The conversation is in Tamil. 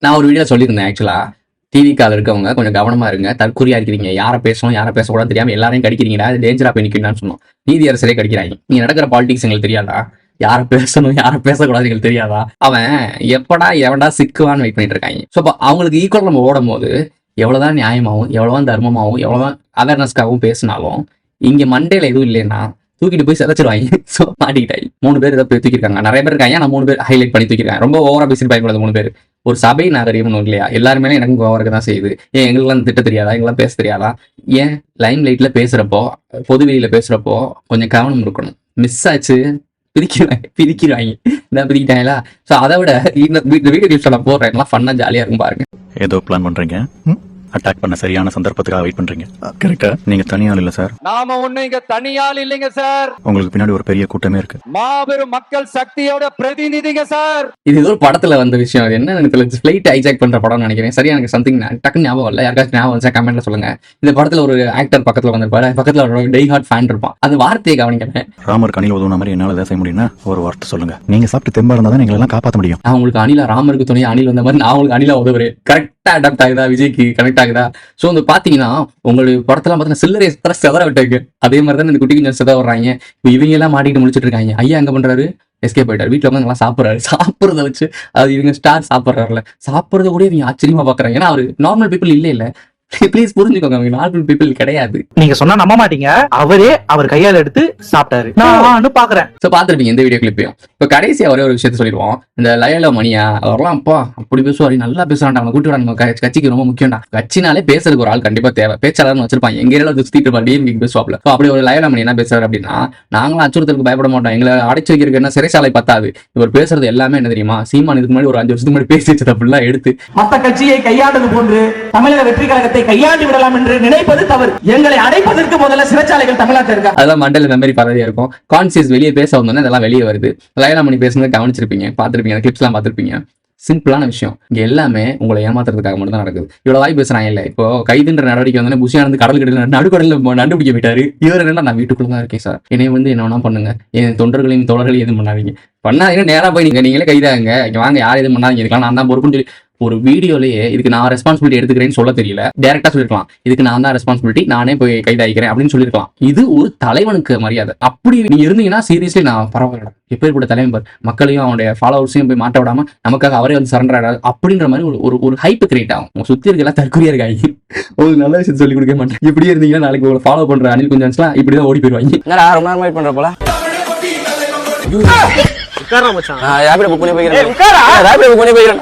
நான் ஒரு வீடியோ சொல்லியிருந்தேன் ஆக்சுவலா, டிவி கால் இருக்கவங்க கொஞ்சம் கவனமா இருங்க, தற்குறியா இருக்கிறீங்க, யாரை பேசணும் யாரை பேசக்கூடாது தெரியாம எல்லாரையும் கடிக்கிறீங்கடா, அது டேஞ்சரா போய் நிற்குன்னு சொன்னோம். நீதியரசரே கடிக்கிறாங்க. நீங்க நடக்கிற பாலிடிக்ஸ் எங்களுக்கு தெரியாதா? யாரை பேசணும் யாரை பேசக்கூடாது எங்களுக்கு தெரியாதா? அவன் எப்படா எவன்டா சிக்குவான்னு வெயிட் பண்ணிட்டு இருக்காங்க. ஸோ அப்போ அவங்களுக்கு ஈக்குவல் நம்ம ஓடும் போது எவ்வளவுதான் நியாயமாகவும் எவ்வளவுதான் தர்மமாகவும் எவ்வளவுதான் அவேர்னஸ்க்காகவும் பேசினாலும் இங்க மண்டேல எதுவும் இல்லைன்னா தூக்கிட்டு போய் சிதைச்சிருவாங்க. ஸோ மாட்டிக்கிட்டாங்க. 3 பேர் இதை போய் தூக்கிருக்காங்க. நிறைய பேர் இருக்காங்க. நான் 3 பேர் ஹைலைட் பண்ணி தூக்கிருக்காங்க. ரொம்ப ஓவரா பேசிட்டு பயன்படாது 3 பேர். ஒரு சபை நாகரிகம் இல்லையா? எல்லாருமே எனக்கும் கோவம் தான் செய்யுது. ஏன் எங்களுக்குலாம் திட்ட தெரியாதா? எங்கெல்லாம் பேச தெரியாதா? ஏன் லைம் லைட்ல பேசுறப்போ, பொதுவெளியில பேசுறப்போ கொஞ்சம் கவனம் இருக்கணும். மிஸ் ஆச்சு பிரிக்கிறாங்க. பிரிக்கிட்டாங்களா? ஸோ அதை விட இந்த வீடியோ கிளிப்ஸ் நான் போடுறேன். எல்லாம் ஃபன்னா ஜாலியா இருக்கும் பாருங்க. ஏதோ பிளான் பண்றீங்க, அட்டாக் பண்ண சரியான சந்தர்ப்பத்துக்காக வெயிட் பண்றீங்க. கரெக்டா? நீங்க தனியாள் இல்ல சார். நாம ஒண்ணு இங்க தனியாள் இல்லைங்க சார். உங்களுக்கு பின்னாடி ஒரு பெரிய கூட்டமே இருக்கு. மாபெரும் மக்கள் சக்தியோட பிரதிநிதிங்க சார். இது ஒரு படத்துல வந்த விஷயம். அது என்ன ஃபிளைட் ஹைஜாக் பண்ற படம் நினைக்கிறேன். சரியா எனக்கு சம்திங் டக்குன்னு ஞாபகம் இல்ல. யாருக்காச்சும் ஞாபகம் வச்சா கமெண்ட்ல சொல்லுங்க. இந்த படத்துல ஒரு ஆக்டர் பக்கத்துல வந்திருப்பாரு. பக்கத்துல ஒரு டை ஹார்ட் ஃபேன் இருப்பான். அது வார்த்தையை கவனிக்கிறேன். ராமருக்கு அணில் உதவுன மாதிரி என்னால செய்ய முடியும்னா ஒரு வார்த்தை சொல்லுங்க. நீங்க சாப்பிட்டு தெம்பா இருந்தா தான் எங்களை எல்லாம் காப்பாற்ற முடியும். நான் உங்களுக்கு அணிலா, ராமருக்கு துணையா அணில் வந்த மாதிரி நான் உங்களுக்கு அணிலா உதவுறேன். கரெக்டா அடாப்ட் ஆகுதா? விஜய்க்கு கனெக்ட் ஆகுதா? சோ வந்து பாத்தீங்கன்னா உங்களுக்கு படத்தெல்லாம் பாத்தீங்கன்னா சில்லறை செதற விட்டாங்க. அதே மாதிரி தான் இந்த குட்டி கொஞ்சம் செத வர்றாங்க. இப்போ இவங்க எல்லாம் மாட்டிட்டு முடிச்சிட்டு இருக்காங்க. ஐயா எங்க பண்றாரு? எஸ்கேப் ஆயிட்டாரு. வீட்டுல வந்து நல்லா சாப்பிடுறாரு. சாப்பிடுறத வச்சு அது இவங்க ஸ்டார் சாப்பிடுறாருல, சாப்பிடுறத கூட இவங்க ஆச்சரியமா பாக்குறாங்க. ஏன்னா அவரு நார்மல் பீப்புள் இல்ல. ப்ளீஸ் புரிஞ்சுக்கோங்க, அவங்க நார்மல் பீப்புள் கிடையாது. நீங்க சொன்னா நம்ப மாட்டீங்க. அவரே அவர் கையால எடுத்து சாப்பிட்டாரு. நான் பாக்குறேன். சோ பாத்துருப்பீங்க இந்த வீடியோ கிளிப்பையும். இப்ப கடைசியா ஒரே ஒரு விஷயத்த சொல்லிடுவோம். இந்த லயலோ மணியா அவர்லாம் அப்பா அப்படி பேசுவாரு, நல்லா பேசுறான்டா, அவங்க கூட்டி நம்ம கட்சிக்கு ரொம்ப முக்கியம்டா. கட்சினாலே பேசுறதுக்கு ஒரு ஆள் கண்டிப்பா தேவை. பேச்சாளர்னு வச்சிருப்பாங்க. எங்க ஏரியால சுத்திட்டு இருப்பாரு, டிஎம்கே பேசுவாப்ல. அப்படி ஒரு லயலோ மணி என்ன பேசுறாரு அப்படின்னா, நாங்களும் அச்சுறுத்தலுக்கு பயப்பட மாட்டோம், எங்களை அடைச்சு வைக்கிறதுக்கு என்ன சிறைச்சாலை பத்தாது. இவர் பேசுறது எல்லாமே என்ன தெரியுமா? சீமான் இதுக்கு முன்னாடி ஒரு 5 வருஷத்துக்கு முன்னாடி பேசி வச்சது அப்படிலாம் எடுத்து மத்த கட்சியை கையாண்டது போன்று தமிழக வெற்றி கழகத்தை கையாண்டு விடலாம் என்று நினைப்பது தவறு. எங்களை அடைப்பதற்கு முதல்ல சிறைச்சாலைகள் தமிழ்நாட்டில் இருக்கா? அதெல்லாம் மண்டல மெமரி பரவதியா இருக்கும். கான்சியஸ் வெளியே பேச வந்தோன்னா இதெல்லாம் வெளியே வருது. லயலா மணி பேசுனதை கவனிச்சிருப்பீங்க, பார்த்திருப்பீங்க, அந்த கிளிப்ஸ் எல்லாம் பார்த்திருப்பீங்க. சிம்பிளான விஷயம். இங்க எல்லாமே உங்களை ஏமாத்துறதுக்காக மட்டும் தான் நடக்குது. இவ்வளவு வாய் பேசுறாங்க இல்ல. இப்போ கைதுன்ற நடவடிக்கை வந்து புஷியானது கடல் கடல் நடுக்கடல நண்டுபிடிக்க போயிட்டாரு. இவர் என்ன, நான் வீட்டுக்குள்ளதான் இருக்கேன் சார், என்னை வந்து என்ன வேணா பண்ணுங்க, என் தொண்டர்களையும் தோழர்களையும் எதுவும் பண்ணாதீங்க, பண்ணாதீங்கன்னா நேரா போய் நீங்களே கைதாங்க, வாங்க யாரும் எதுவும் பண்ணாதீங்க, இதுக்கெல்லாம் நான் தான் பொறுப்புன்னு சொல்லி ஒரு வீடியோலயே இதுக்கு நான் ரெஸ்பான்சிபிலிட்டி எடுத்துக்கிறேன்னு சொல்ல தெரியல. டைரக்டா சொல்லிருக்கலாம், இதுக்கு நான் தான் ரெஸ்பான்சிபிலிட்டி, நானே போய் கைதாகிக்கிறேன் அப்படின்னு சொல்லிருக்கலாம். இது ஒரு தலைவனுக்கு மரியாதை. அப்படி நீங்க இருந்தீங்கன்னா சீரியஸ்லி நான் பரவாயில்ல, எப்பேற்பட்ட தலைவன் பார், மக்களையும் அவனுடைய ஃபாலோவர்ஸையும் போய் மாட்ட விடாம நமக்காக அவரே வந்து சரண்டர் ஆடாது அப்படின்ற மாதிரி ஒரு ஹைப் கிரியேட் ஆகும். உங்க சுத்தி இருக்க எல்லாம் தற்கொலையா இருக்காங்க. ஒரு நல்ல விஷயத்தை சொல்லி கொடுக்க மாட்டேன். இப்படியே இருந்தீங்கன்னா நாளைக்கு உங்களை ஃபாலோ பண்ற அணில் கொஞ்சம் இப்படிதான் ஓடி போயிருவாங்க. ரொம்ப நேரம் வெயிட் பண்ற போல. உட்கார மச்சான். நான் ரேபிடோ புக் பண்ணி போயிடுறேன்.